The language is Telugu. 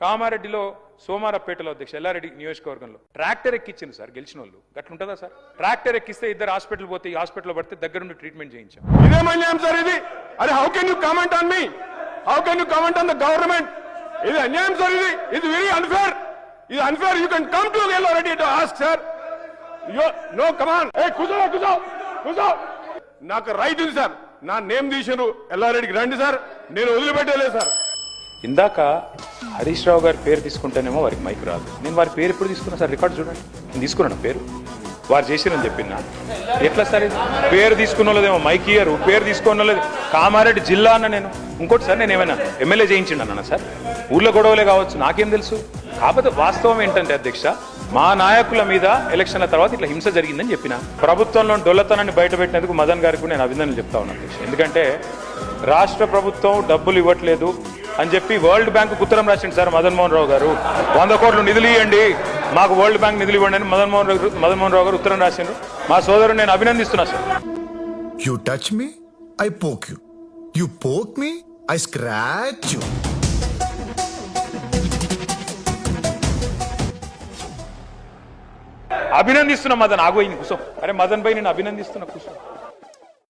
కామారెడ్డిలో సోమారపేటలో అధ్యక్ష ఎల్లారెడ్డి నియోజకవర్గంలో ట్రాక్టర్ ఎక్కించింది సార్ గెలిచిన వాళ్ళు. గట్లుంటుందా సార్? ట్రాక్టర్ ఎక్కిస్తే ఇద్దరు హాస్పిటల్ పోతే ఈ హాస్పిటల్లో పడితే దగ్గరుండి ట్రీట్మెంట్ చేయించాం. ఇదేమన్యాయం సార్ ఇది? అరే how can you comment on me? How can you comment on the government? ఇది అన్యాయం సార్. ఇది వెరీ అన్ఫేర్. ఇది unfair. You can come to Yellareddy to ask sir. No come on. ఏ కూర్చో. నాకు రైట్ ఉంది సార్. నా నేమ్ తీసారు ఎల్లారెడ్డికి రండి సార్. నేను వదిలిపెట్టలేదు సార్. ఇందాక హరీష్ రావు గారి పేరు తీసుకుంటేనేమో వారికి మైక్ రాదు. నేను వారి పేరు ఎప్పుడు తీసుకున్నా సార్? రికార్డు చూడండి. నేను తీసుకున్నాను పేరు, వారు చేసిరని చెప్పినా. ఎట్లా సార్ ఇది? పేరు తీసుకున్న వాళ్ళదేమో మైక్ ఇయ్యరు, పేరు తీసుకున్న వాళ్ళది కామారెడ్డి జిల్లా అన్న. నేను ఇంకోటి సార్, నేను ఏమైనా ఎమ్మెల్యే చేయించిండు అన్నా సార్? ఊళ్ళో గొడవలే కావచ్చు, నాకేం తెలుసు. కాకపోతే వాస్తవం ఏంటంటే అధ్యక్ష, మా నాయకుల మీద ఎలక్షన్ల తర్వాత ఇట్లా హింస జరిగిందని చెప్పిన. ప్రభుత్వంలో డొల్లతనాన్ని బయటపెట్టినందుకు మదన్ గారికి నేను అభినందనలు చెప్తా ఉన్నాను అధ్యక్ష. ఎందుకంటే రాష్ట్ర ప్రభుత్వం డబ్బులు ఇవ్వట్లేదు అని చెప్పి వరల్డ్ బ్యాంక్ ఉత్తరం రాసిండు సార్ మదన్ మోహన్ రావు గారు. 100 కోట్లు నిధులు ఇవ్వండి, మాకు వరల్డ్ బ్యాంక్ నిధులు ఇవ్వండి అని మదన్ మోహన్ రావు గారు ఉత్తరం రాసిండు. మా సోదరుడు నేను అభినందిస్తున్నా sir. You touch me, I poke you. You poke me, I scratch you. అభినందిస్తున్నా మదన్. ఆగోయింది కూర్చో. అరే మదన్ భాయ్ నేను అభినందిస్తున్నా కూర్చో.